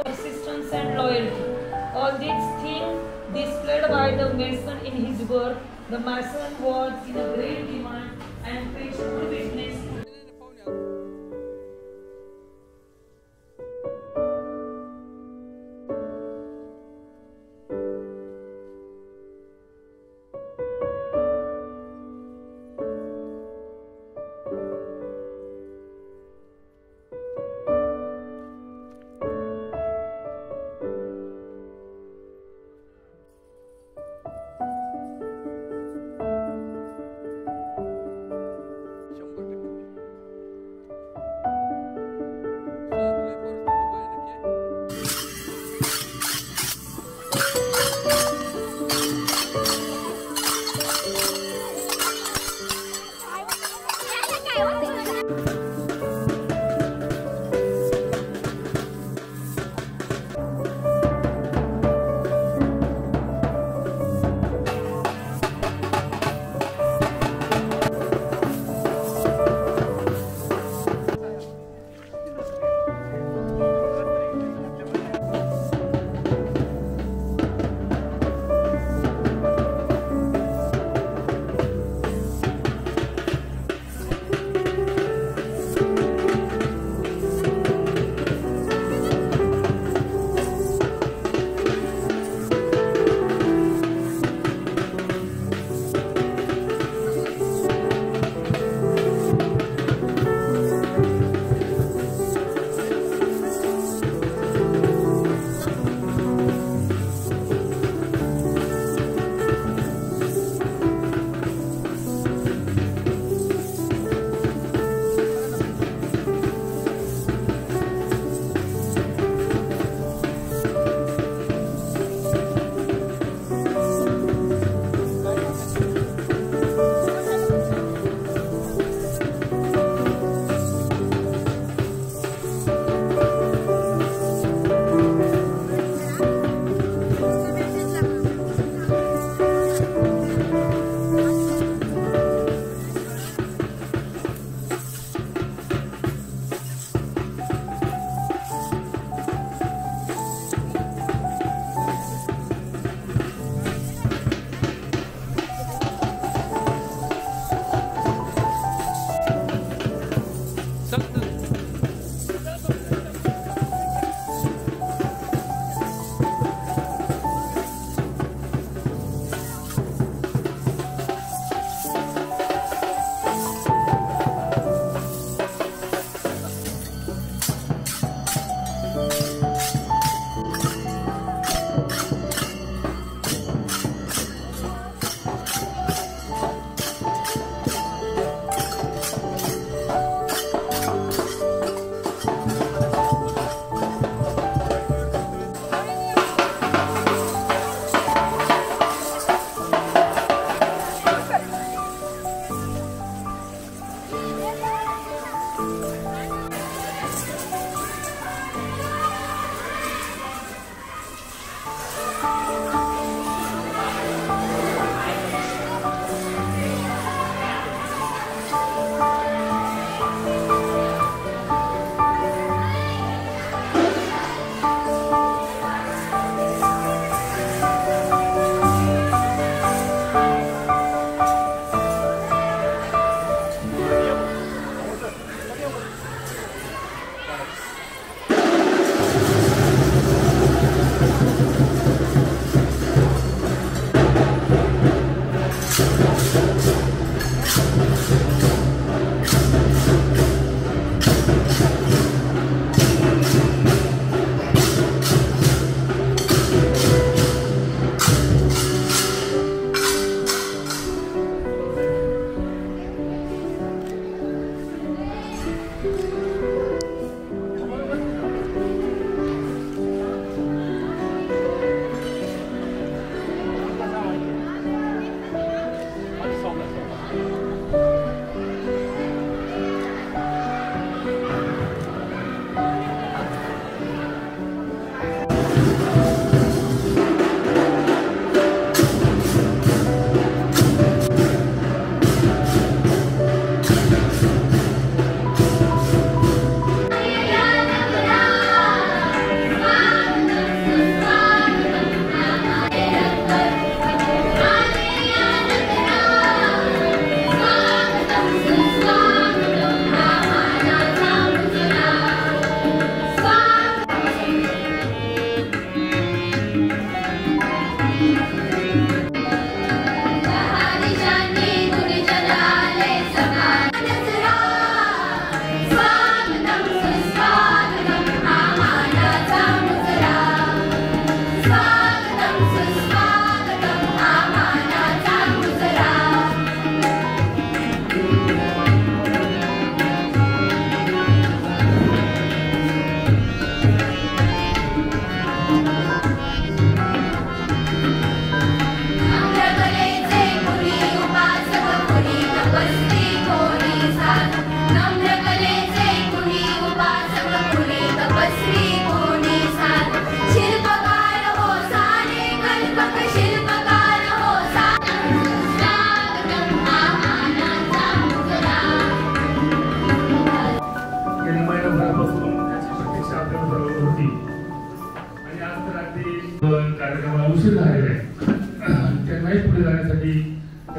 persistence and loyalty. All these things displayed by the Mason in his work. The Mason was in a great demand and faithful witness.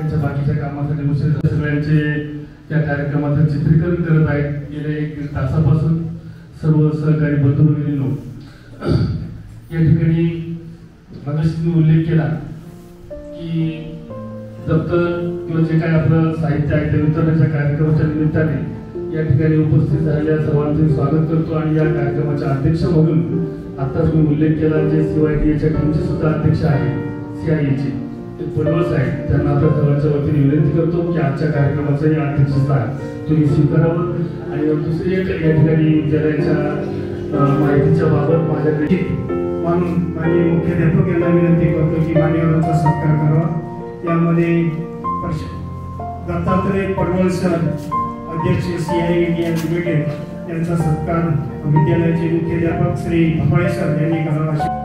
त्यांच्या बाकीच्या कामासाठी उशीर सगळ्यांचे त्या कार्यक्रमाचं चित्रीकरण करत आहेत. गेल्या 1 तासापासून सर्व सहकारी बंधू भगिनींनो, या ठिकाणी मगाशी उल्लेख केला की दप्तर किंवा जे काही आपलं साहित्य आहे ते वितरणाच्या कार्यक्रमाच्या निमित्ताने या ठिकाणी उपस्थित झालेल्या सर्वांचे स्वागत करतो. आणि या कार्यक्रमाच्या अध्यक्ष म्हणून आताच मी उल्लेख केला जे CYTA टीमचे सुद्धा अध्यक्ष आहेत CIAचे ते पडवळ साहेब, त्यांना आपल्या सर्वांच्या वतीने विनंती करतो की आजच्या कार्यक्रमाचं हे अध्यक्षस्थान तुम्ही स्वीकारावं. आणि दुसरी एक या ठिकाणी विद्यालयाच्या माहितीच्या बाबत माझ्याकडे म्हणून माझे मुख्याध्यापक यांना विनंती करतो की मान्यवरांचा सत्कार करावा. यामध्ये दत्तात्रय पडवळ सर, अध्यक्ष CI इंडिया लिमिटेड यांचा सत्कार विद्यालयाचे मुख्याध्यापक श्री भपाळे सर यांनी करावा.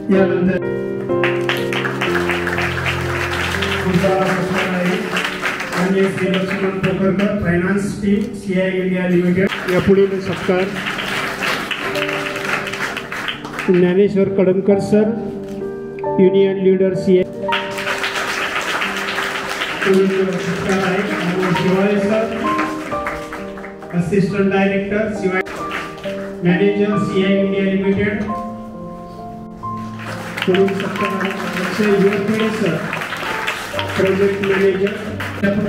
यानंतर आणि Shri Laxman Pokharkar, finance team CI India limited. या पुढील सत्कार Dnyaneshwar Kadamkar sir, union leader CI. सत्कार आहे Shivale sir, assistant director manager CI India limited. पुढील सत्कार Akshay Yuvkhede sir, project manager.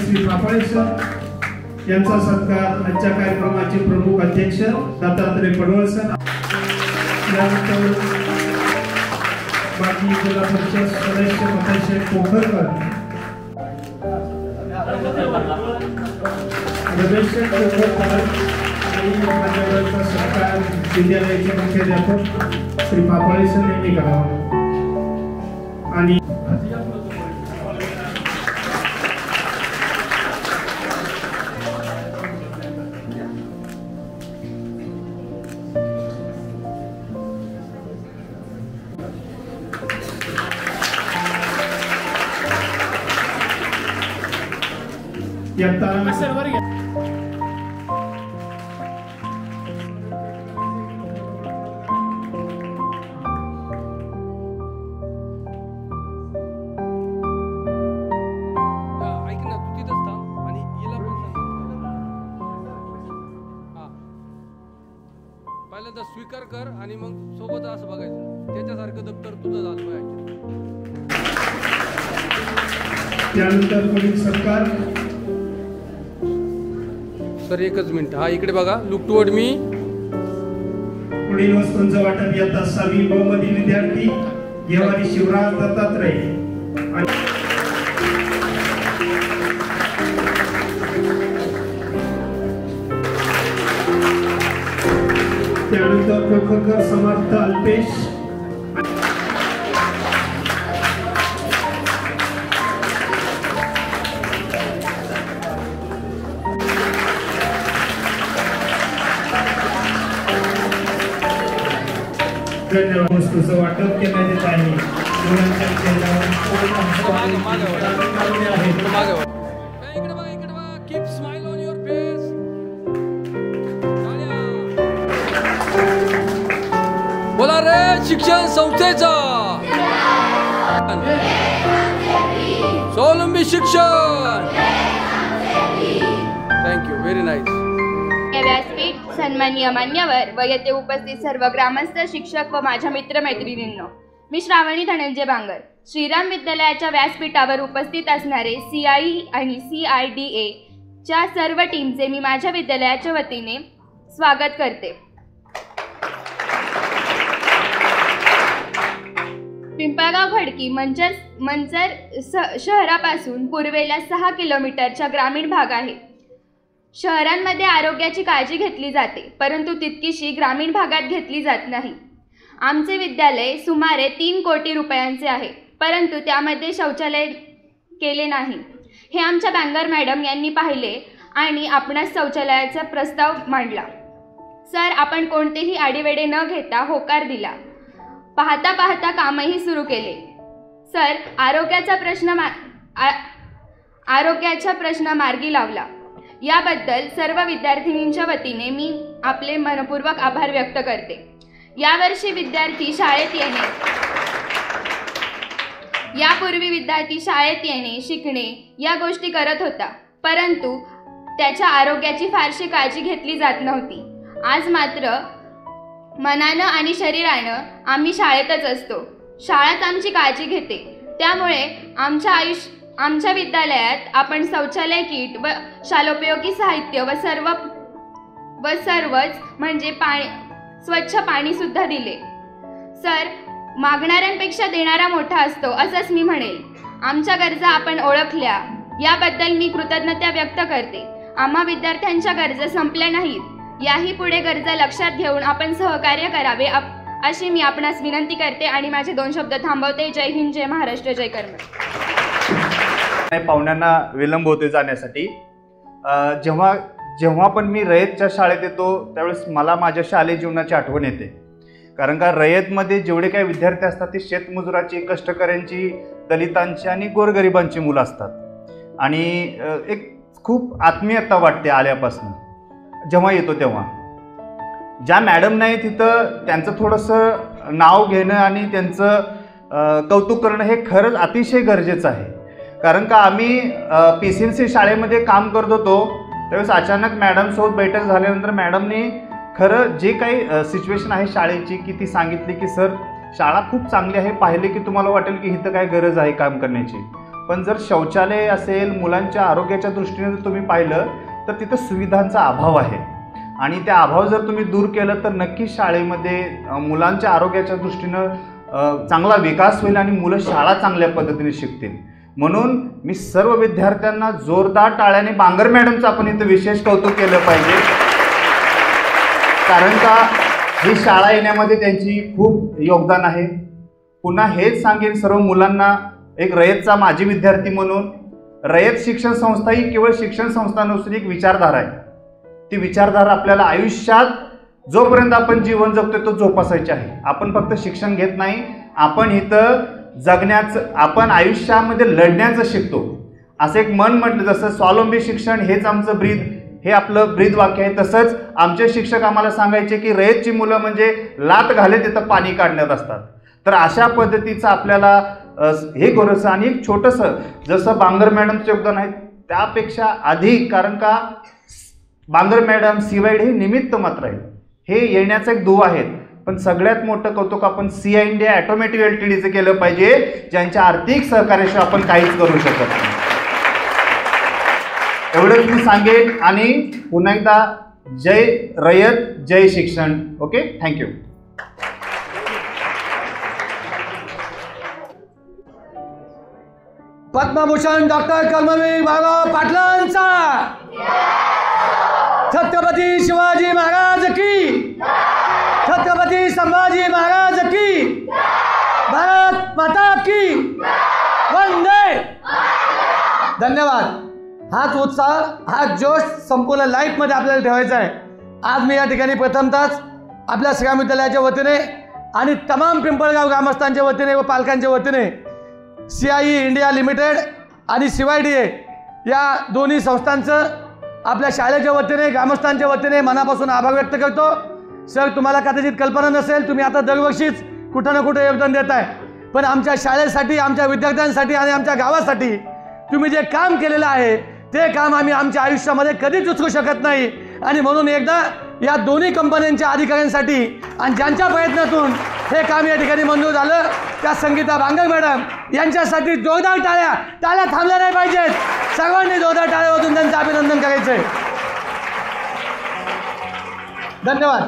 Shri Papale sir यांचा सत्कार आजच्या कार्यक्रमाचे प्रमुख अध्यक्ष दत्तात्रय पडवळ सर. त्यानंतर बाकी जिल्हा परिषद सदस्य मताशय पोखरकर, रमेश पोखरकर आणि मान्यवरांचा सत्कार विद्यालयाचे मुख्याध्यापक श्री पापळे सर यांनी करावा. आणि पहिल्यांदा स्वीकार कर आणि मग सोबत असं बघायचं त्याच्यासारखं दप्तर तुझं झालं पाहिजे. त्यानंतर पुढील सत्कार सर 1 मिनिट. हा इकडे बघा, लुक टुवर्ड मी. पुढील वस्तूंचं वाटप इयत्ता 6वी ब मधील विद्यार्थी गेवारी शिवराज दत्तात्रय. त्यानंतर पोखरकर समर्थ अल्पेश. धन्यवाद. वस्तूचं वाटप करण्यात येत आहे. मुलांच्या चेहऱ्यावर keep smile on your face. बोला रे शिक्षण संस्थेचा स्वावलंबी शिक्षण. Thank you, very nice. व्यासपीठ, सन्माननीय मान्यवर व येथे उपस्थित सर्व ग्रामस्थ, शिक्षक व माझ्या मित्रमैत्रिणींनो, मी श्रावणी धनंजय बांगर. श्रीराम विद्यालयाच्या व्यासपीठावर उपस्थित असणारे CI आणि CIDA च्या सर्व टीमचे मी माझ्या विद्यालयाच्या वतीने स्वागत करते. पिंपळगाव खडकी मंचर शहरापासून पूर्वेला 6 किलोमीटरचा ग्रामीण भाग आहे. शहरांमध्ये आरोग्याची काळजी घेतली जाते, परंतु तितकीशी ग्रामीण भागात घेतली जात नाही. आमचे विद्यालय सुमारे 3 कोटी रुपयांचे आहे, परंतु त्यामध्ये शौचालय केले नाही. हे आमच्या बांगर मॅडम यांनी पाहिले आणि आपणास शौचालयाचा प्रस्ताव मांडला. सर, आपण कोणतेही आडेवेडे न घेता होकार दिला. पाहता पाहता कामही सुरू केले. सर, आरोग्याचा प्रश्न मार्गी लावला. याबद्दल सर्व विद्यार्थिनींच्या वतीने मी आपले मनपूर्वक आभार व्यक्त करते। यावर्षी विद्यार्थी शाळेत येणे यापूर्वी विद्यार्थी शाळेत येणे, शिकणे या गोष्टी करत होता, परंतु त्याच्या आरोग्याची फारशी काळजी घेतली जात नव्हती। आज मात्र मनानं आणि शरीरानं आम्ही शाळेतच असतो, शाळाच आमची काळजी घेते। त्यामुळे आमच्या विद्यालयात आपण शौचालय किट व शालोपयोगी साहित्य व सर्वच म्हणजे स्वच्छ पाणीसुद्धा दिले। सर, मागणाऱ्यांपेक्षा देणारा मोठा असतो असंच मी म्हणेल। आमच्या गरजा आपण ओळखल्या याबद्दल मी कृतज्ञता व्यक्त करते। आम्हा विद्यार्थ्यांच्या गरजा संपल्या नाहीत, याही पुढे गरजा लक्षात घेऊन आपण सहकार्य करावे अशी मी आपणास विनंती करते आणि माझे 2 शब्द थांबवते। जय हिंद, जय महाराष्ट्र, जय कर्मठ। पाहुण्यांना विलंब होते जाण्यासाठी। जेव्हा पण मी रयतच्या शाळेत येतो त्यावेळेस मला माझ्या शालेय जीवनाची आठवण येते, कारण का रयतमध्ये जेवढे काही विद्यार्थी असतात ते शेतमजुराची, कष्टकऱ्यांची, दलितांची आणि गोरगरिबांची मुलं असतात आणि एक खूप आत्मीयता वाटते आल्यापासून जेव्हा येतो तेव्हा। ज्या मॅडम नाही तिथं त्यांचं थोडंसं नाव घेणं आणि त्यांचं कौतुक करणं हे खरंच अतिशय गरजेचं आहे, कारण का आम्ही PCNC शाळेमध्ये काम करत होतो त्यावेळेस अचानक मॅडमसोबत बैठक झाल्यानंतर मॅडमनी खरं जे काही सिच्युएशन आहे शाळेची की ती सांगितली की सर शाळा खूप चांगली आहे, पाहिले की तुम्हाला वाटेल की इथं काय गरज आहे काम करण्याची, पण जर शौचालय असेल, मुलांच्या आरोग्याच्या दृष्टीने जर तुम्ही पाहिलं तर तिथं सुविधांचा अभाव आहे आणि त्या अभाव जर तुम्ही दूर केलं तर नक्कीच शाळेमध्ये मुलांच्या आरोग्याच्या दृष्टीनं चांगला विकास होईल आणि मुलं शाळा चांगल्या पद्धतीने शिकतील। म्हणून मी सर्व विद्यार्थ्यांना जोरदार टाळ्याने बांगर मॅडमचं आपण इथं विशेष कौतुक केलं पाहिजे, कारण का ही शाळा येण्यामध्ये त्यांची खूप योगदान आहे। पुन्हा हेच सांगेन सर्व मुलांना, एक रयतचा माजी विद्यार्थी म्हणून, रयत शिक्षण संस्था ही केवळ शिक्षण संस्था नसून एक विचारधारा आहे। ती विचारधारा आपल्याला आयुष्यात जोपर्यंत आपण जीवन जगतो तो जोपासायची आहे। आपण फक्त शिक्षण घेत नाही, आपण इथं जगण्याचं, आपण आयुष्यामध्ये लढण्याचं शिकतो। असं एक मन म्हटलं जसं स्वावलंबी शिक्षण हेच आमचं ब्रीद, हे आपलं ब्रीद वाक्य आहे। तसंच आमचे शिक्षक आम्हाला सांगायचे की रयतची मुलं म्हणजे लात घाले तिथं पाणी काढण्यात असतात। तर अशा पद्धतीचं आपल्याला हे गरजचं आणि एक छोटंसं जसं बांगर मॅडमचं योगदान आहे त्यापेक्षा अधिक, कारण का बांगर मॅडम, CYD हे निमित्त मात्र आहे, हे येण्याचं एक दुवा आहेत, पण सगळ्यात मोठं कौतुक आपण CI इंडिया ऑटोमोटिव्ह LTDचं केलं पाहिजे, ज्यांच्या आर्थिक सहकार्याशिवाय आपण काहीच करू शकत नाही। एवढंच मी सांगेन आणि पुन्हा एकदा जय रयत, जय शिक्षण। Okay, thank you. Padmabhushan doctor Karmaveer Bhaurao पाटलांचा, छत्रपती शिवाजी महाराज की, छत्रपती संभाजी महाराज की, भारत माता की, वंदे। धन्यवाद। हाच उत्साह, हा जोश संपूर्ण लाईफमध्ये आपल्याला ठेवायचा आहे। आज मी या ठिकाणी प्रथमतःच आपल्या श्रीराम विद्यालयाच्या वतीने आणि तमाम पिंपळगाव ग्रामस्थांच्या वतीने व पालकांच्या वतीने CI इंडिया लिमिटेड आणि CYDA या दोन्ही संस्थांचं आपल्या शाळेच्या वतीने, ग्रामस्थांच्या वतीने मनापासून आभार व्यक्त करतो। सर, तुम्हाला कदाचित कल्पना नसेल, तुम्ही आता दरवर्षीच कुठं ना कुठं योगदान देत आहे, पण आमच्या शाळेसाठी, आमच्या विद्यार्थ्यांसाठी आणि आमच्या गावासाठी तुम्ही जे काम केलेलं आहे ते काम आम्ही आमच्या आयुष्यामध्ये कधीच विसरू शकत नाही। आणि म्हणून एकदा या दोन्ही कंपन्यांच्या अधिकाऱ्यांसाठी आणि ज्यांच्या प्रयत्नातून हे काम या ठिकाणी मंजूर झालं त्या संगीता बांगर मॅडम यांच्यासाठी जोरदार टाळ्या थांबल्या नाही पाहिजेत, सर्वांनी जोरदार टाळ्या वाजवून त्यांचं अभिनंदन करायचं आहे। धन्यवाद।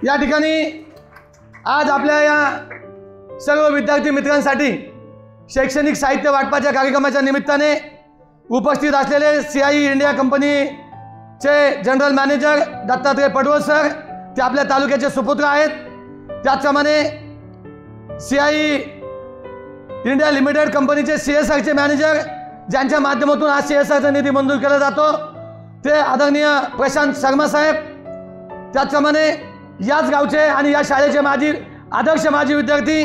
या ठिकाणी आज आपल्या या सर्व विद्यार्थी मित्रांसाठी शैक्षणिक साहित्य वाटपाच्या कार्यक्रमाच्या निमित्ताने उपस्थित असलेले CI इंडिया कंपनीचे जनरल मॅनेजर दत्तात्रय पडवळ सर, ते आपल्या तालुक्याचे सुपुत्र आहेत। त्याचप्रमाणे CI इंडिया लिमिटेड कंपनीचे CSRचे मॅनेजर, ज्यांच्या माध्यमातून आज CSRचा निधी मंजूर केला जातो, ते आदरणीय प्रशांत शर्मा साहेब। त्याचप्रमाणे याच गावचे आणि या शाळेचे आदर्श माजी विद्यार्थी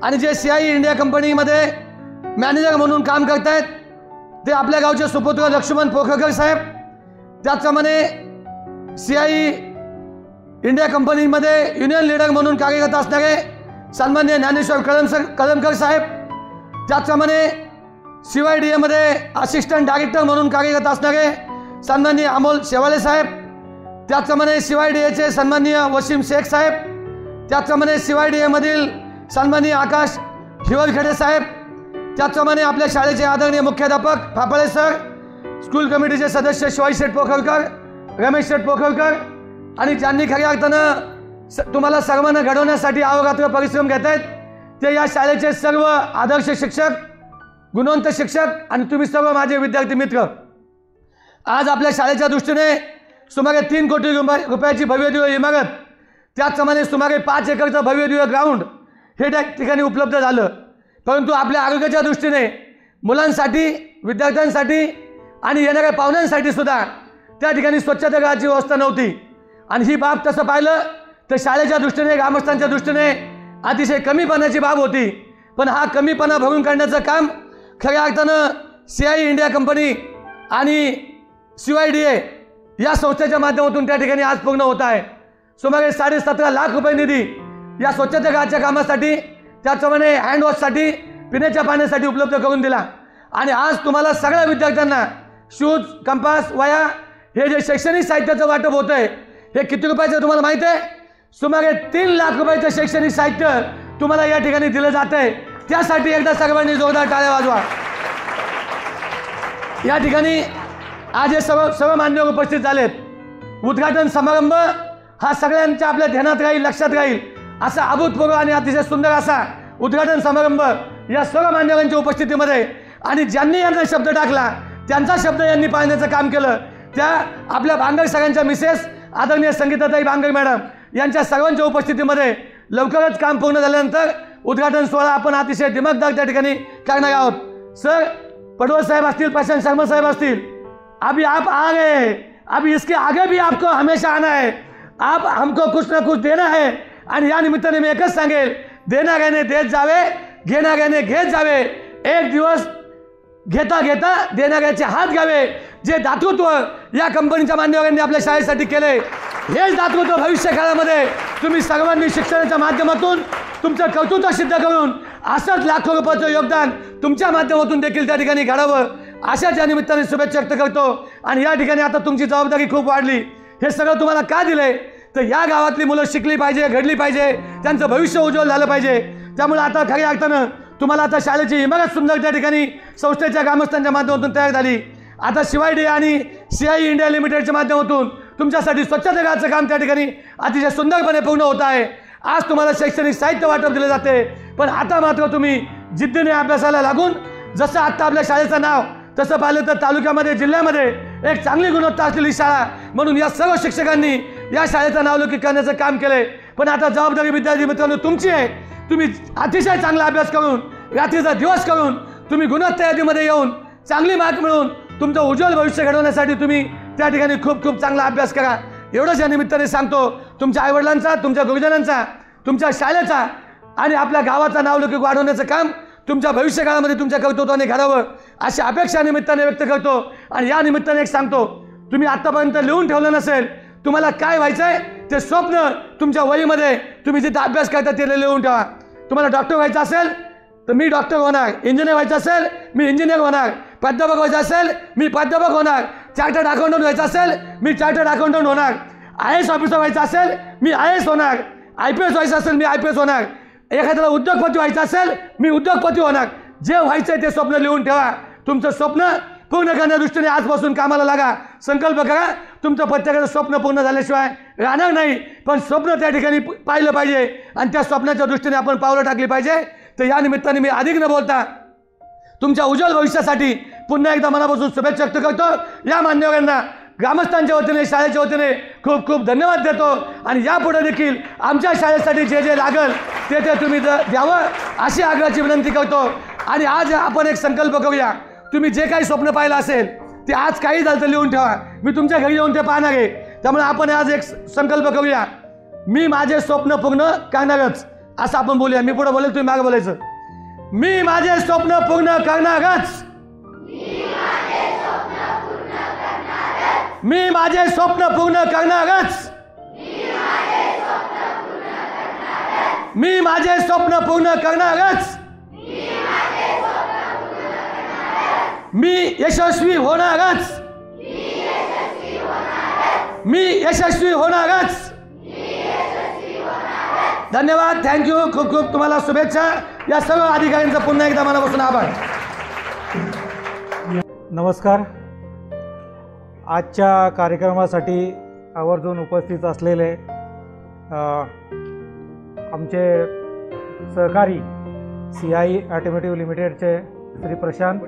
आणि जे CI इंडिया कंपनीमध्ये मॅनेजर म्हणून काम करत आहेत ते आपल्या गावचे सुपुत्र लक्ष्मण पोखरकर साहेब, त्याचप्रमाणे CI इंडिया कंपनीमध्ये युनियन लीडर म्हणून कार्यरत असणारे सन्माननीय ज्ञानेश्वर कळमकर साहेब, त्याचप्रमाणे CYDA मध्ये असिस्टंट डायरेक्टर म्हणून कार्यरत असणारे सन्माननीय अमोल शेवाळे साहेब, त्याचप्रमाणे CYDAचे सन्माननीय वसीम शेख साहेब, त्याचप्रमाणे CYDA मधील सन्माननीय आकाश हिवरखेडे साहेब, त्याचप्रमाणे आपल्या शाळेचे आदरणीय मुख्याध्यापक फाफळे सर, स्कूल कमिटीचे सदस्य शिवाजी शेठ पोखरकर, रमेश शेठ पोखरकर, आणि ज्यांनी खऱ्या अर्थानं तुम्हाला सर्वांना घडवण्यासाठी अहोरात्र परिश्रम घेत आहेत ते या शाळेचे सर्व आदर्श शिक्षक, गुणवंत शिक्षक आणि तुम्ही सर्व माझे विद्यार्थी मित्र. आज आपल्या शाळेच्या दृष्टीने सुमारे 3 कोटी रुपयाची भव्यदिव्य इमारत, त्याचप्रमाणे सुमारे 5 एकरचं भव्यदिव्य ग्राउंड हे त्या ठिकाणी उपलब्ध झालं. परंतु आपल्या आरोग्याच्या दृष्टीने मुलांसाठी, विद्यार्थ्यांसाठी आणि येणाऱ्या पाहुण्यांसाठी सुद्धा त्या ठिकाणी स्वच्छतागृहाची व्यवस्था नव्हती. आणि ही बाब तसं पाहिलं तर शाळेच्या दृष्टीने, ग्रामस्थांच्या दृष्टीने अतिशय कमीपणाची बाब होती. पण हा कमीपणा भरून काढण्याचं काम खऱ्या अर्थानं CI इंडिया कंपनी आणि CYDA या संस्थेच्या माध्यमातून त्या ठिकाणी आज पूर्ण होत आहे. सुमारे 17.5 लाख रुपये निधी या स्वच्छतागृहाच्या कामासाठी, त्याचप्रमाणे हँडवॉशसाठी, पिण्याच्या पाण्यासाठी उपलब्ध करून दिला. आणि आज तुम्हाला सगळ्या विद्यार्थ्यांना शूज, कंपास, वह्या हे जे शैक्षणिक साहित्याचं वाटप होतं आहे हे किती रुपयाचं तुम्हाला माहिती आहे? सुमारे 3 लाख रुपयाचं शैक्षणिक साहित्य तुम्हाला या ठिकाणी दिलं जात आहे. त्यासाठी एकदा सर्वांनी जोरदार टाळ्या वाजवा. या ठिकाणी आज हे सर्व मान्यवर उपस्थित झालेत. उद्घाटन समारंभ हा सगळ्यांच्या आपल्या ध्यानात राहील, लक्षात राहील असा अभूतपूर्व आणि अतिशय सुंदर असा उद्घाटन समारंभ या सर्व मान्यवरांच्या उपस्थितीमध्ये, आणि ज्यांनी यांचा शब्द टाकला त्यांचा शब्द यांनी पाळण्याचं काम केलं त्या आपल्या बांगर सरांच्या मिसेस आदरणीय संगीताताई बांगर मॅडम यांच्या सर्वांच्या उपस्थितीमध्ये लवकरच काम पूर्ण झाल्यानंतर उद्घाटन सोहळा आपण अतिशय दिमागदार त्या ठिकाणी करणार आहोत. सर पडवळ साहेब असतील, प्रशांत शर्मा साहेब असतील, अभी आप आ गए, अभी इसके आगे भी आपको हमेशा आना है, आप हमको कुछ ना कुछ देना है. आणि या निमित्ताने मी एकच सांगेल, देणाऱ्याने देत जावे, घेणाऱ्याने घेत जावे. एक दिवस घेता घेता देणाऱ्याचे हात घ्यावे. जे दातृत्व या कंपनीच्या मान्यवरांनी आपल्या शाळेसाठी केले हेच दातृत्व भविष्य काळामध्ये तुम्ही सर्वांनी शिक्षणाच्या माध्यमातून तुमचं कर्तृत्व सिद्ध करून असंच लाखो रुपयाचं योगदान तुमच्या माध्यमातून देखील त्या ठिकाणी घडावं अशाच या निमित्ताने शुभेच्छा व्यक्त करतो. आणि या ठिकाणी आता तुमची जबाबदारी खूप वाढली. हे सगळं तुम्हाला का दिले तर या गावातली मुलं शिकली पाहिजे, घडली पाहिजे, त्यांचं भविष्य उज्ज्वल झालं पाहिजे. त्यामुळे आता खऱ्या अर्थानं तुम्हाला आता शाळेची इमारत सुंदर त्या ठिकाणी संस्थेच्या ग्रामस्थांच्या माध्यमातून तयार झाली. आता CYDA आणि CI इंडिया लिमिटेडच्या माध्यमातून तुमच्यासाठी स्वच्छतागृहाचं काम त्या ठिकाणी अतिशय सुंदरपणे पूर्ण होत आहे. आज तुम्हाला शैक्षणिक साहित्य वाटप दिले जाते. पण आता मात्र तुम्ही जिद्दीने अभ्यासाला लागून जसं आत्ता आपल्या शाळेचं नाव तसं पाहिलं तर तालुक्यामध्ये, जिल्ह्यामध्ये एक चांगली गुणवत्ता असलेली शाळा म्हणून या सर्व शिक्षकांनी या शाळेचं नावलौकिक करण्याचं काम केलंय. पण आता जबाबदारी विद्यार्थी मित्रांनो तुमची आहे. तुम्ही अतिशय चांगला अभ्यास करून, रात्रीचा दिवस करून तुम्ही गुणवत्ता यादीमध्ये येऊन चांगली मार्क मिळवून तुमचं उज्ज्वल भविष्य घडवण्यासाठी तुम्ही त्या ठिकाणी खूप खूप चांगला अभ्यास करा. एवढंच या निमित्ताने सांगतो. तुमच्या आईवडिलांचा, तुमच्या गुरुजनांचा, तुमच्या शाळेचा आणि आपल्या गावाचा नावलौकिक वाढवण्याचं काम तुमच्या भविष्यकाळामध्ये तुमच्या कर्तृत्वाने घडावं अशी अपेक्षा निमित्ताने व्यक्त करतो. आणि या निमित्ताने एक सांगतो, तुम्ही आत्तापर्यंत लिहून ठेवलं नसेल तुम्हाला काय व्हायचं आहे ते स्वप्न तुमच्या वहीमध्ये तुम्ही जिथे अभ्यास करता ते लिहून ठेवा. तुम्हाला डॉक्टर व्हायचं असेल तर मी डॉक्टर होणार, इंजिनियर व्हायचं असेल मी इंजिनियर होणार, प्राध्यापक व्हायचं असेल मी प्राध्यापक होणार, चार्टर्ड अकाउंटंट व्हायचं असेल मी चार्टर्ड अकाउंटंट होणार, IAS ऑफिसर व्हायचं असेल मी IAS होणार, IPS व्हायचं असेल मी IPS होणार, एखाद्याला उद्योगपती व्हायचं असेल मी उद्योगपती होणार. जे व्हायचं आहे ते स्वप्न लिहून ठेवा. तुमचं स्वप्न पूर्ण करण्या दृष्टीने आजपासून कामाला लागा. संकल्प करा. तुमचं प्रत्येकाचं स्वप्न पूर्ण झाल्याशिवाय राहणार नाही. पण स्वप्न त्या ठिकाणी पाहिलं पाहिजे आणि त्या स्वप्नाच्या दृष्टीने आपण पावलं टाकली पाहिजे. तर या निमित्ताने मी अधिक न बोलता तुमच्या उज्ज्वल भविष्यासाठी पुन्हा एकदा मनापासून शुभेच्छा व्यक्त करतो. या मान्यवरांना ग्रामस्थांच्या वतीने, शाळेच्या वतीने खूप खूप धन्यवाद देतो. आणि यापुढे देखील आमच्या शाळेसाठी जे जे लागल ते तुम्ही द्यावं अशी आग्रहाची विनंती करतो. आणि आज आपण एक संकल्प करूया. तुम्ही जे काही स्वप्न पाहिलं असेल ते आज काही झालं तर लिहून ठेवा. मी तुमच्या घरी येऊन ते पाहणार आहे. त्यामुळे आपण आज एक संकल्प करूया, मी माझे स्वप्न पूर्ण करणारच असं आपण बोलूया. मी पुढे बोलेल, तुम्ही मागे बोलायचं. मी माझे स्वप्न पूर्ण करणारच. मी माझे स्वप्न पूर्ण करणारच. मी माझे स्वप्न पूर्ण करणारच. मी यशस्वी होणारच. मी यशस्वी होणारच. धन्यवाद. थँक्यू. खूप खूप तुम्हाला शुभेच्छा. या सर्व अधिकाऱ्यांचा पुन्हा एकदा मनापासून आभार. नमस्कार. आजच्या कार्यक्रमासाठी आवर्जून उपस्थित असलेले आमचे सहकारी CI ऑटोमोटिव्ह लिमिटेडचे श्री प्रशांत,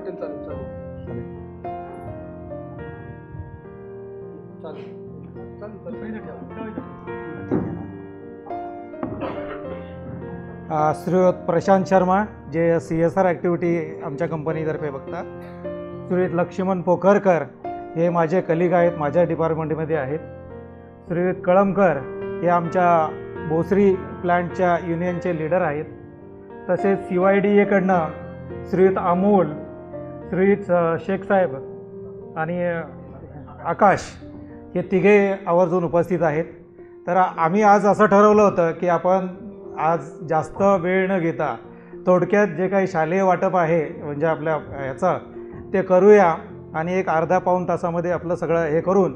श्रीयुत प्रशांत शर्मा जे CSR ॲक्टिव्हिटी आमच्या कंपनीतर्फे बघतात, श्रीयुत लक्ष्मण पोखरकर हे माझे कलिग आहेत, माझ्या डिपार्टमेंटमध्ये आहेत, श्रीयुत कळमकर हे आमच्या भोसरी प्लांटच्या युनियनचे लीडर आहेत, तसेच CYDAकडनं श्रीयुत अमोल, श्रीयुत शेख साहेब आणि आकाश हे तिघे आवर्जून उपस्थित आहेत. तर आम्ही आज असं ठरवलं होतं की आपण आज जास्त वेळ न घेता थोडक्यात जे काही शालेय वाटप आहे म्हणजे आपल्या ह्याचं ते करूया आणि एक अर्धा पाऊण तासामध्ये आपलं सगळं हे करून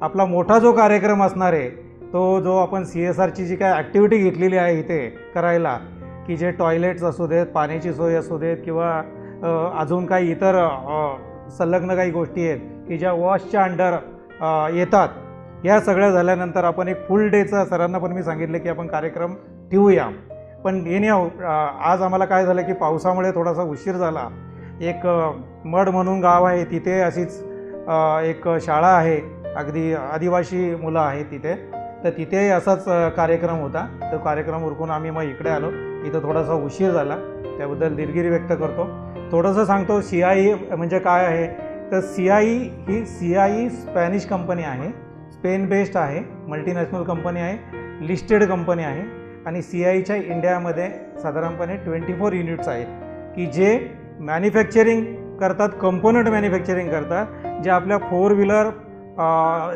आपला मोठा जो कार्यक्रम असणार आहे तो जो आपण CSRची जी काय ॲक्टिव्हिटी घेतलेली आहे इथे करायला, की जे टॉयलेट्स असू देत, पाण्याची सोय असू देत किंवा अजून काही इतर संलग्न काही गोष्टी आहेत की ज्या वॉशच्या अंडर येतात, या सगळ्या झाल्यानंतर आपण एक फुल डेचा सरांना पण मी सांगितलं की आपण कार्यक्रम ठेवूया. पण आज आम्हाला काय झालं की पावसामुळे थोडासा उशीर झाला. एक मड म्हणून गाव आहे तिथे अशीच एक शाळा आहे, अगदी आदिवासी मुलं आहेत तिथे, तर तिथे असाच कार्यक्रम होता. तो कार्यक्रम उरकून आम्ही मग इकडे आलो. इथं थोडासा उशीर झाला, त्याबद्दल दिलगिरी व्यक्त करतो. थोडंसं सांगतो CI म्हणजे काय आहे. तर CI स्पॅनिश कंपनी आहे, स्पेन बेस्ड आहे, मल्टीनॅशनल कंपनी आहे, लिस्टेड कंपनी आहे आणि CIच्या इंडियामध्ये साधारणपणे 24 युनिट्स आहेत की जे मॅन्युफॅक्चरिंग करतात, कंपोनंट मॅन्युफॅक्चरिंग करतात. जे आपल्या 4 व्हीलर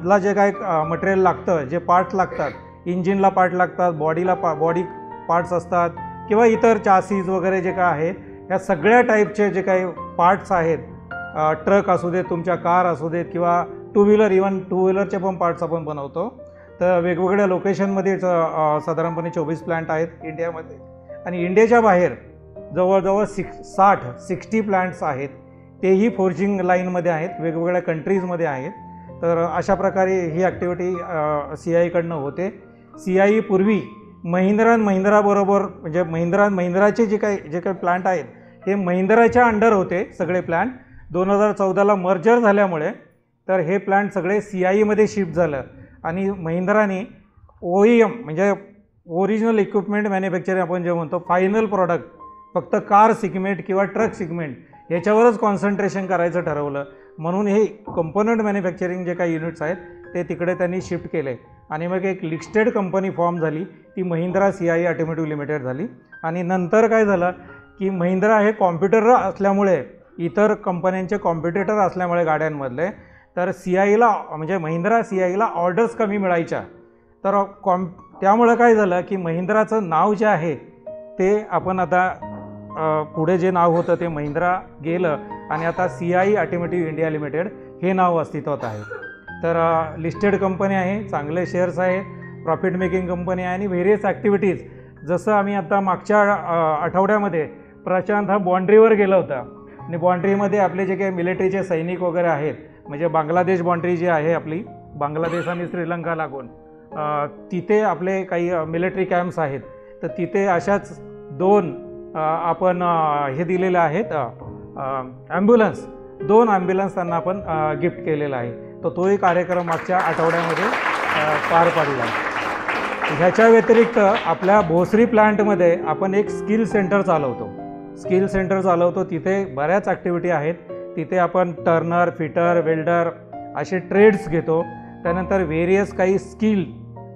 ला जे काय मटेरियल लागतं, जे पार्ट्स लागतात, इंजिनला पार्ट लागतात, बॉडी पार्ट्स असतात किंवा इतर चासीज वगैरे जे काय आहेत, ह्या सगळ्या टाईपचे जे काही पार्ट्स आहेत, ट्रक असू देत, तुमच्या कार असू देत किंवा 2 व्हीलर, इवन 2 व्हीलरचे पण पार्ट्स आपण बनवतो. तर वेगवेगळ्या लोकेशनमध्ये साधारणपणे 24 प्लांट आहेत इंडियामध्ये आणि इंडियाच्या बाहेर जवळजवळ 60 प्लांट्स आहेत. तेही फोर्जिंग लाईनमध्ये आहेत, वेगवेगळ्या कंट्रीजमध्ये आहेत. तर अशा प्रकारे ही ॲक्टिव्हिटी CIकडनं होते. CI पूर्वी महिंद्राबरोबर म्हणजे महिंद्राचे जे काही प्लांट आहेत हे महिंद्राच्या अंडर होते सगळे प्लांट. 2014ला मर्जर झाल्यामुळे तर हे प्लांट सगळे CIमध्ये शिफ्ट झालं आणि महिंद्राने OEM म्हणजे ओरिजिनल इक्विपमेंट मॅन्युफॅक्चरिंग आपण जे म्हणतो, फायनल प्रॉडक्ट फक्त कार सिगमेंट किंवा ट्रक सिगमेंट याच्यावरच कॉन्सन्ट्रेशन करायचं ठरवलं. म्हणून हे कंपोनंट मॅन्युफॅक्चरिंग जे काही युनिट्स आहेत ते तिकडे त्यांनी शिफ्ट केले आणि मग एक लिस्टेड कंपनी फॉर्म झाली, ती महिंद्रा CI ऑटोमोटिव्ह लिमिटेड झाली. आणि नंतर काय झालं की महिंद्रा हे कॉम्प्युटर असल्यामुळे, इतर कंपन्यांचे कॉम्पिटिटर असल्यामुळे गाड्यांमधले, तर CIला म्हणजे महिंद्रा CIला ऑर्डर्स कमी मिळायच्या. तर त्यामुळं काय झालं की महिंद्राचं नाव जे आहे ते आपण आता पुढे जे नाव होतं ते महिंद्रा गेलं आणि आता CI ऑटोमोटिव्ह इंडिया लिमिटेड हे नाव अस्तित्वात आहे. तर लिस्टेड कंपनी आहे, चांगले शेअर्स आहेत, प्रॉफिट मेकिंग कंपनी आहे आणि व्हेरियस ॲक्टिव्हिटीज. जसं आम्ही आता मागच्या आठवड्यामध्ये प्रशांत हा बाँड्रीवर गेला होता आणि बाँड्रीमध्ये आपले जे काही मिलिटरीचे सैनिक वगैरे आहेत, म्हणजे बांगलादेश बाँड्री जी आहे आपली, बांगलादेश आणि श्रीलंका लागून, तिथे आपले काही मिलिटरी कॅम्प्स आहेत. तर तिथे अशाच 2 आपण हे दिलेले आहेत ॲम्ब्युलन्स, 2 ॲम्ब्युलन्स त्यांना आपण गिफ्ट केलेला आहे. तर तोही कार्यक्रम मागच्या आठवड्यामध्ये पार पडला. ह्याच्या व्यतिरिक्त आपल्या भोसरी प्लांटमध्ये आपण एक स्किल सेंटर चालवतो. तिथे बऱ्याच ॲक्टिव्हिटी आहेत. तिथे आपण टर्नर, फिटर, वेल्डर असे ट्रेड्स घेतो. त्यानंतर व्हेरियस काही स्किल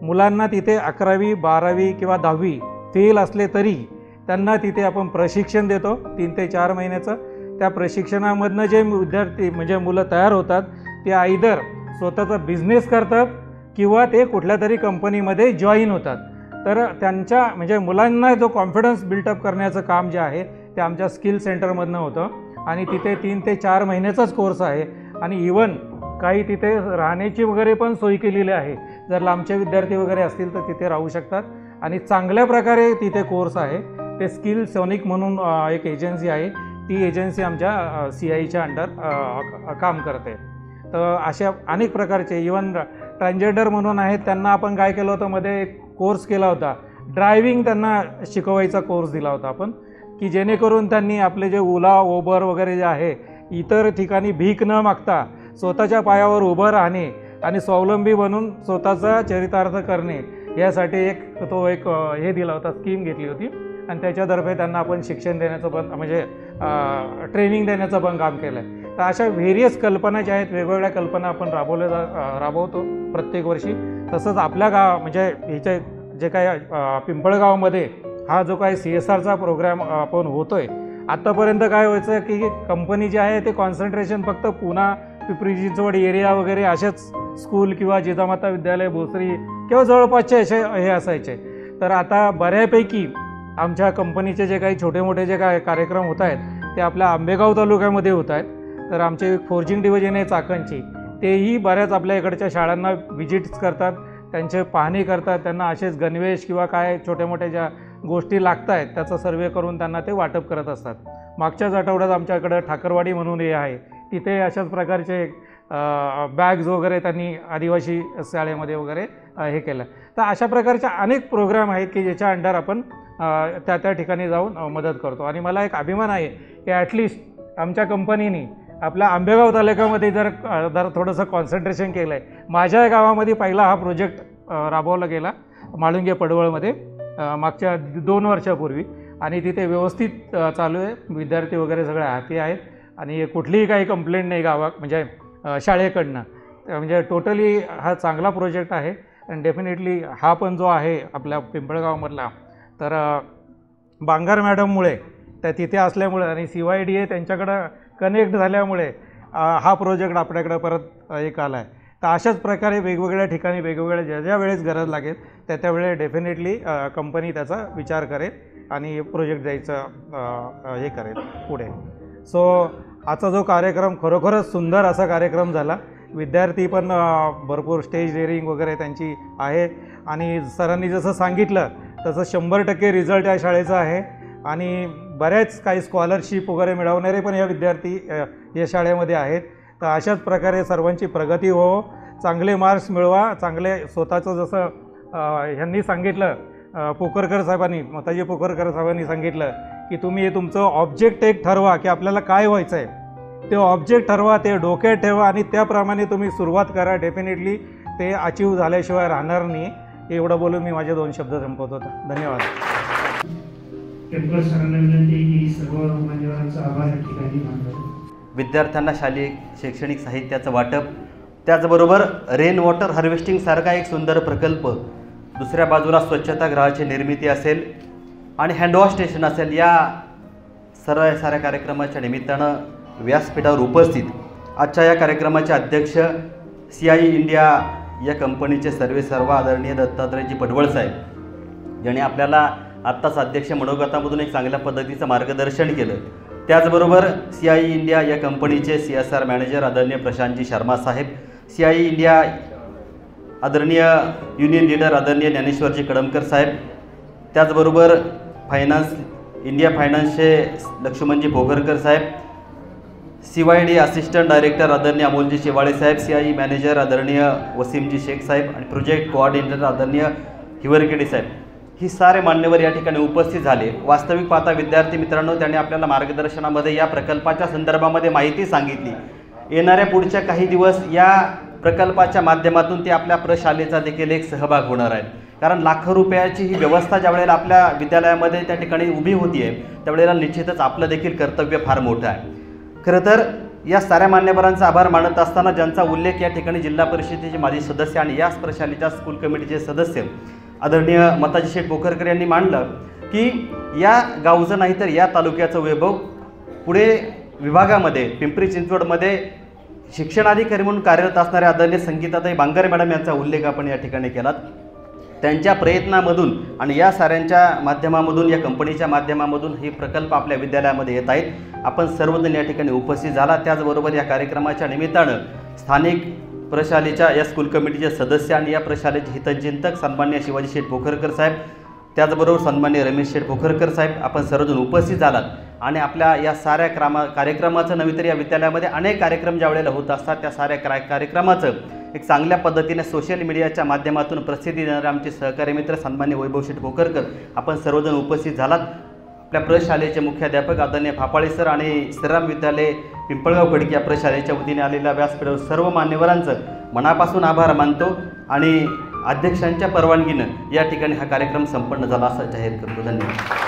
मुलांना तिथे 11वी 12वी किंवा 10वी फेल असले तरी त्यांना तिथे आपण प्रशिक्षण देतो 3 ते 4 महिन्याचं. त्या प्रशिक्षणामधनं जे विद्यार्थी म्हणजे मुलं तयार होतात ते आयदर स्वतःचा बिझनेस करतात किंवा ते कुठल्या तरी कंपनीमध्ये जॉईन होतात. तर त्यांच्या म्हणजे मुलांना जो कॉन्फिडन्स बिल्टअप करण्याचं काम जे आहे ते आमच्या स्किल सेंटरमधनं होतं आणि तिथे 3 ते 4 महिन्याचाच कोर्स आहे आणि इवन काही तिथे राहण्याची वगैरे पण सोय केलेली आहे. जर लांबचे विद्यार्थी वगैरे असतील तर तिथे राहू शकतात आणि चांगल्या प्रकारे तिथे कोर्स आहे. ते स्किल सोनिक म्हणून एक एजन्सी आहे, ती एजन्सी आमच्या CIच्या अंडर काम करते. तर अशा अनेक प्रकारचे इवन ट्रान्सजेंडर म्हणून आहेत, त्यांना आपण काय केलं होतं, मध्ये एक कोर्स केला होता, ड्रायव्हिंग त्यांना शिकवायचा कोर्स दिला होता आपण, की जेणेकरून त्यांनी आपले जे ओला ओबर वगैरे जे आहे इतर ठिकाणी भीक न मागता स्वतःच्या पायावर उभं राहणे आणि स्वावलंबी बनून स्वतःचा चरितार्थ करणे यासाठी एक हे दिला होता, स्कीम घेतली होती आणि त्याच्यातर्फे त्यांना आपण शिक्षण देण्याचं पण म्हणजे ट्रेनिंग देण्याचं पण काम केलं आहे. तर अशा व्हेरियस कल्पना ज्या आहेत, वेगवेगळ्या कल्पना आपण राबवतो प्रत्येक वर्षी. तसंच आपल्या म्हणजे ह्याचे जे काय पिंपळगावमध्ये हा जो काय CSRचा प्रोग्राम आपण होतो आहे, आत्तापर्यंत काय व्हायचं की कंपनी जी आहे ते कॉन्सन्ट्रेशन फक्त पुणा, पिंपरी चिंचवड एरिया वगैरे असेच स्कूल किंवा जिजामाता विद्यालय, भोसरी किंवा जवळपासचे असे हे असायचे. तर आता बऱ्यापैकी आमच्या कंपनीचे जे काही छोटे मोठे जे काय कार्यक्रम होत आहेत ते आपल्या आंबेगाव तालुक्यामध्ये होत आहेत. तर आमचे फोर्जिंग डिव्हिजन आहे चाकणची, तेही बऱ्याच आपल्या इकडच्या शाळांना व्हिजिट्स करतात, त्यांचे पाहणी करतात, त्यांना असेच गणवेश किंवा काय छोट्या मोठ्या ज्या गोष्टी लागत आहेत त्याचा सर्वे करून त्यांना ते वाटप करत असतात. मागच्याच आठवड्यात आमच्याकडं ठाकरवाडी म्हणून हे आहे, तिथे अशाच प्रकारचे बॅग्स वगैरे त्यांनी आदिवासी शाळेमध्ये वगैरे हे केलं. तर अशा प्रकारच्या अनेक प्रोग्राम आहेत की ज्याच्या अंडर आपण त्या ठिकाणी जाऊन मदत करतो. आणि मला एक अभिमान आहे की ॲटलिस्ट आमच्या कंपनीने आपल्या आंबेगाव तालुक्यामध्ये जर थोडंसं कॉन्सन्ट्रेशन केलं आहे. माझ्या गावामध्ये पहिला हा प्रोजेक्ट राबवला गेला माळुंगे पडवळमध्ये मागच्या 2 वर्षापूर्वी आणि तिथे व्यवस्थित चालू आहे, विद्यार्थी वगैरे सगळे हॅपी आहेत आणि कुठलीही काही कंप्लेंट नाही म्हणजे शाळेकडनं. म्हणजे टोटली हा चांगला प्रोजेक्ट आहे आणि डेफिनेटली हा पण जो आहे आपल्या पिंपळगावमधला, तर बांगार मॅडममुळे त्या तिथे असल्यामुळे आणि CYDA त्यांच्याकडं कनेक्ट झाल्यामुळे हा प्रोजेक्ट आपल्याकडं परत एक आला आहे. तर अशाच प्रकारे वेगवेगळ्या ठिकाणी वेगवेगळ्या ज्या वेळेस गरज लागेल त्या वेळेस डेफिनेटली कंपनी त्याचा विचार करेल आणि प्रोजेक्ट द्यायचं हे करेल पुढे. सो आजचा जो कार्यक्रम खरोखरच सुंदर असा कार्यक्रम झाला. विद्यार्थी पण भरपूर स्टेज डेअरिंग वगैरे त्यांची आहे आणि सरांनी जसं सांगितलं तसं 100% रिझल्ट या शाळेचा आहे आणि बऱ्याच काही स्कॉलरशिप वगैरे मिळवणारे पण या विद्यार्थी या शाळेमध्ये आहेत. तर अशाच प्रकारे सर्वांची प्रगती हो, चांगले मार्क्स मिळवा, चांगले स्वतःचं जसं ह्यांनी सांगितलं पोकरकर साहेबांनी, मताजी पोकरकर साहेबांनी सांगितलं की तुम्ही तुमचं ऑब्जेक्ट एक ठरवा की आपल्याला काय व्हायचं आहे, ते ऑब्जेक्ट ठरवा, ते डोक्यात ठेवा आणि त्याप्रमाणे तुम्ही सुरुवात करा. डेफिनेटली ते अचीव झाल्याशिवाय राहणार नाही. एवढं बोलून मी माझे 2 शब्द संपवतो. धन्यवाद. टेम्पल सरांना विनंती की सर्व मान्यवरांचा आभार या ठिकाणी मानतो. विद्यार्थ्यांना शालेय शैक्षणिक साहित्याचं वाटप, त्याचबरोबर रेन वॉटर हार्वेस्टिंगसारखा एक सुंदर प्रकल्प, दुसऱ्या बाजूला स्वच्छतागृहाची निर्मिती असेल आणि हँडवॉश स्टेशन असेल, या सर्व साऱ्या कार्यक्रमाच्या निमित्तानं व्यासपीठावर उपस्थित आजच्या या कार्यक्रमाचे अध्यक्ष CI इंडिया या कंपनीचे सर्व आदरणीय दत्तात्रयजी पडवळ साहेब, ज्याने आपल्याला आत्ताच अध्यक्ष मनोगतामधून एक चांगल्या पद्धतीचं मार्गदर्शन केलं. त्याचबरोबर CI इंडिया या कंपनीचे CSR मॅनेजर आदरणीय प्रशांतजी शर्मा साहेब, CI इंडिया आदरणीय युनियन लीडर आदरणीय ज्ञानेश्वरजी कडमकर साहेब, त्याचबरोबर इंडिया फायनान्सचे लक्ष्मणजी भोगरकर साहेब, CYD असिस्टंट डायरेक्टर आदरणीय अमोलजी शेवाळे साहेब, CI मॅनेजर आदरणीय वसीमजी शेख साहेब आणि प्रोजेक्ट कोऑर्डिनेटर आदरणीय हिवरकेडे साहेब, ही सारे मान्यवर या ठिकाणी उपस्थित झाले. वास्तविक पाहता विद्यार्थी मित्रांनो, त्यांनी आपल्याला मार्गदर्शनामध्ये या प्रकल्पाच्या संदर्भामध्ये माहिती सांगितली. येणाऱ्या पुढच्या काही दिवस या प्रकल्पाच्या माध्यमातून ते आपल्या प्रशालेचा देखील एक सहभाग होणार आहेत. कारण लाखो रुपयाची ही व्यवस्था ज्या वेळेला आपल्या विद्यालयामध्ये त्या ठिकाणी उभी होती आहे त्यावेळेला निश्चितच आपलं देखील कर्तव्य फार मोठं आहे. खरं तर या साऱ्या मान्यवरांचा आभार मानत असताना ज्यांचा उल्लेख या ठिकाणी जिल्हा परिषदेचे माजी सदस्य आणि याच प्रशालेच्या स्कूल कमिटीचे सदस्य आदरणीय मताजी शेठ पोखरकर यांनी मांडलं की या गावचं नाही तर या तालुक्याचं वैभव पुढे विभागामध्ये पिंपरी चिंचवडमध्ये शिक्षणाधिकारी म्हणून कार्यरत असणाऱ्या आदरणीय संगीताताई बांगर मॅडम यांचा उल्लेख आपण या ठिकाणी केलात. त्यांच्या प्रयत्नामधून आणि या साऱ्यांच्या माध्यमामधून, या कंपनीच्या माध्यमामधून हे प्रकल्प आपल्या विद्यालयामध्ये येत आहेत. आपण सर्वजण या ठिकाणी उपस्थित झाला. त्याचबरोबर या कार्यक्रमाच्या निमित्तानं स्थानिक प्रशालेच्या या स्कूल कमिटीचे सदस्य आणि या प्रशालेचे हितचिंतक सन्माननीय शिवाजी शेठ पोखरकर साहेब, त्याचबरोबर सन्माननीय रमेश शेठ पोखरकर साहेब, आपण सर्वजण उपस्थित झालात. आणि आपल्या या साऱ्या कार्यक्रमाचं नव्हे तर या विद्यालयामध्ये अनेक कार्यक्रम ज्या वेळेला होत असतात त्या साऱ्या कार्यक्रमाचं एक चांगल्या पद्धतीने सोशल मीडियाच्या माध्यमातून प्रसिद्धी देणारे आमचे सहकारी मित्र सन्माननीय वैभव शेठ पोखरकर, आपण सर्वजण उपस्थित झालात. आपल्या प्रशालेचे मुख्याध्यापक आदरणीय फापाळे सर आणि श्रीराम विद्यालय पिंपळगाव खडकी या प्रशालेच्या वतीने आलेल्या व्यासपीठावर सर्व मान्यवरांचं मनापासून आभार मानतो आणि अध्यक्षांच्या परवानगीनं या ठिकाणी हा कार्यक्रम संपन्न झाला असं जाहीर करतो. धन्यवाद.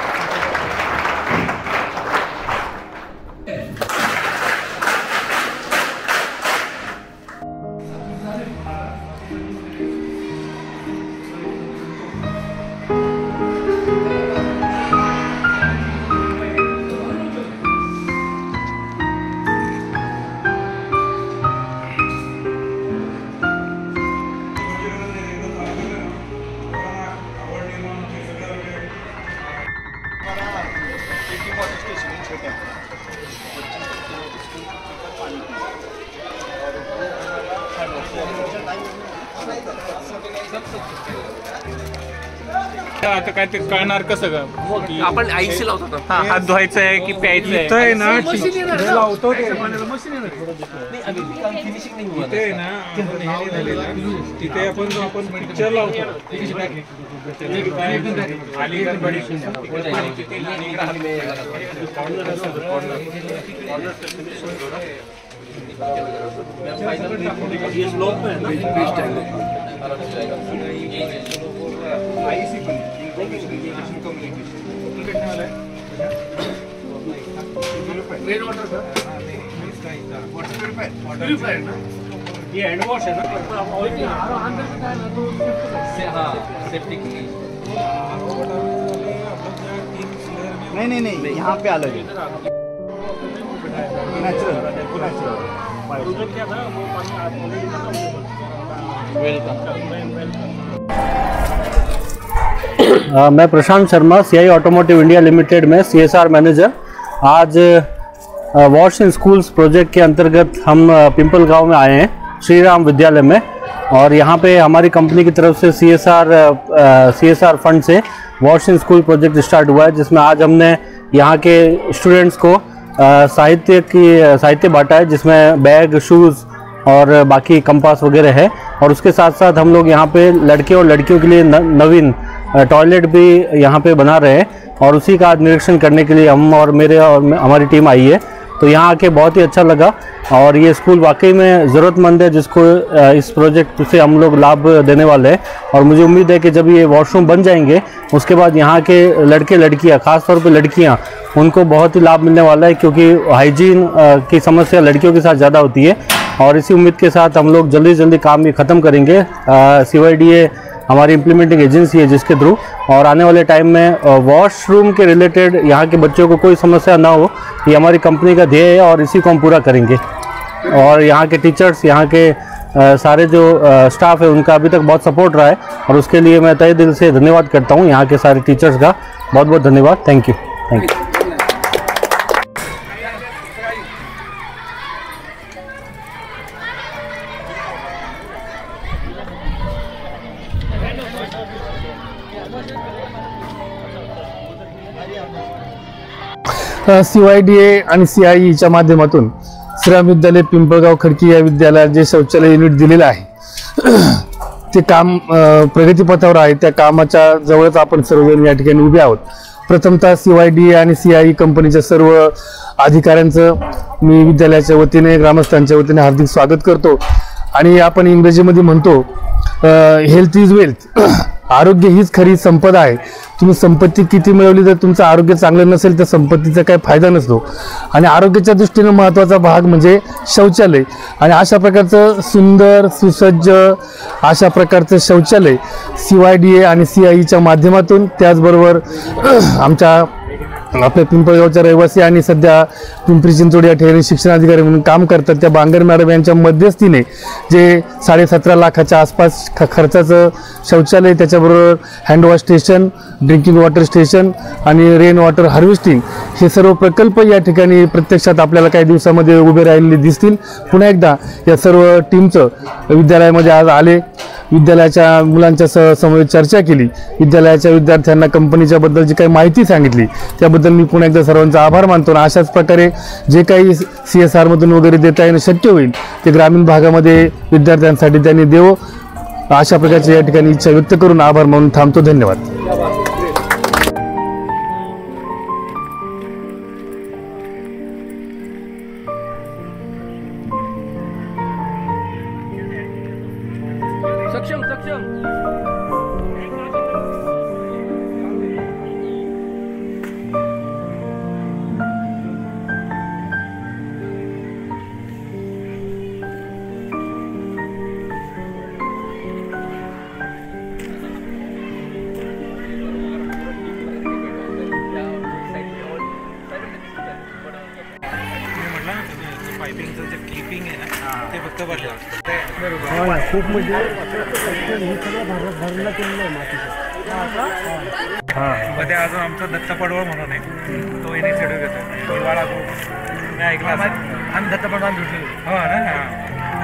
आता काय ते कळणार कसं का आपण आईसी लावतो हात धुवायचा आहे की प्यायचं आहे ना लावतो तिथे ना तिथे आपण पिक्चर लावतो रेन वाटर का वाटर प्यूरिफायर ना ये हैंड वॉश है ना हाँ सेफ्टी के लिए नहीं यहाँ पे अलग है नेचुरल मैं Prashant Sharma CI automotive India limited में सीएसआर मैनेजर। आज वॉश इन स्कूल्स प्रोजेक्ट के अंतर्गत हम पिंपल गांव में आए हैं श्रीराम विद्यालय में, और यहाँ पे हमारी कंपनी की तरफ से सीएसआर फंड से wash in school project start हुआ है, जिसमें आज हमने यहाँ के स्टूडेंट्स को साहित्य बांटा है, जिसमें बैग, शूज़ और बाकी कंपास वगैरह है। और उसके साथ साथ हम लोग यहाँ पे लड़के और लड़कियों के लिए नवीन टॉयलेट भी यहाँ पे बना रहे हैं, और उसी का आज निरीक्षण करने के लिए हम और हमारी टीम आई है। तो यहाँ आके बहुत ही अच्छा लगा, और ये स्कूल वाकई में ज़रूरतमंद है, जिसको इस प्रोजेक्ट से हम लोग लाभ देने वाले हैं। और मुझे उम्मीद है कि जब ये वॉशरूम बन जाएंगे उसके बाद यहाँ के लड़के लड़कियाँ, ख़ासतौर पे लड़कियाँ, उनको बहुत ही लाभ मिलने वाला है, क्योंकि हाइजीन की समस्या लड़कियों के साथ ज़्यादा होती है। और इसी उम्मीद के साथ हम लोग जल्दी जल्दी काम ये ख़त्म करेंगे। CYDA हमारी इम्प्लीमेंटिंग एजेंसी है, जिसके थ्रू और आने वाले टाइम में वॉशरूम के रिलेटेड यहाँ के बच्चों को कोई समस्या ना हो, ये हमारी कंपनी का ध्येय है, और इसी को हम पूरा करेंगे। और यहाँ के टीचर्स, यहाँ के सारे जो स्टाफ है, उनका अभी तक बहुत सपोर्ट रहा है, और उसके लिए मैं तहे दिल से धन्यवाद करता हूँ यहाँ के सारे टीचर्स का। बहुत बहुत धन्यवाद। Thank you. CYDA आणि CIEच्या माध्यमातून श्रीराम विद्यालय पिंपळगाव खडकी या विद्यालयात जे शौचालय युनिट दिलेलं आहे ते काम प्रगतीपथावर आहे। त्या कामाच्या जवळच आपण सर्वजण या ठिकाणी उभे आहोत। प्रथमतः CYDA आणि CIE कंपनीच्या सर्व अधिकाऱ्यांचं मी विद्यालयाच्या वतीने, ग्रामस्थांच्या वतीने हार्दिक स्वागत करतो। आणि आपण इंग्रजीमध्ये म्हणतो हेल्थ इज वेल्थ, आरोग्य हीच खरी संपदा आहे। तुम्ही संपत्ती किती मिळवली, जर तुमचं आरोग्य चांगलं नसेल तर संपत्तीचा काही फायदा नसतो। आणि आरोग्याच्या दृष्टीने महत्त्वाचा भाग म्हणजे शौचालय, आणि अशा प्रकारचं सुंदर सुसज्ज अशा प्रकारचं शौचालय CYDA आणि CIEच्या माध्यमातून, त्याचबरोबर आमच्या आपल्या पिंपळगावच्या रहिवासी आणि सध्या पिंपरी चिंचवड या ठिकाणी शिक्षणाधिकारी म्हणून काम करतात त्या बांगर मॅडम यांच्या मध्यस्थीने जे 17.5 लाखाच्या आसपास खर्चाचं शौचालय, त्याच्याबरोबर handwash station, drinking water station आणि रेन वॉटर हार्वेस्टिंग हे सर्व प्रकल्प या ठिकाणी प्रत्यक्षात आपल्याला काही दिवसामध्ये उभे राहिलेले दिसतील. पुन्हा एकदा या सर्व टीमचं विद्यालयामध्ये आज आले, विद्यालयाच्या मुलांच्या समवेत चर्चा केली, विद्यालयाच्या विद्यार्थ्यांना कंपनीच्या बद्दल जी काही माहिती सांगितली त्याबद्दल मी पुन्हा एकदा सर्वांचा आभार मानतो. आणि अशाच प्रकारे जे काही CSR मधून वगैरे देता येणं शक्य होईल ते ग्रामीण भागामध्ये विद्यार्थ्यांसाठी त्यांनी देवो, अशा प्रकारची या ठिकाणी इच्छा व्यक्त करून आभार मानून थांबतो. धन्यवाद. सक्षम सक्षम पायपिंगचं जे क्लिपिंग आहे ना ते फक्त बदला खूप म्हणजे हे सगळं भरलं केलेलं आहे मातीचं. मध्ये अजून आमचा दत्त पडवळ म्हणून आहे, तो इनिशिएटिव्ह घेतो हिवाळा ग्रुप मी ऐकला आम्ही दत्त पडवळ भेटलो हो ना.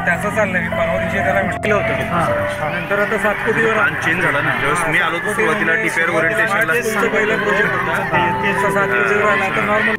त्याचं चाललंय, मी परवा दिवशी त्याला भेटलं होतं. नंतर आता 7 कोटीवर चेंज झाला ना. मी आलो सुरुवातीला टीपीआर ओरिएंटेशनला पहिला प्रोजेक्ट होता, 7 कोटीवर आला तर नॉर्मल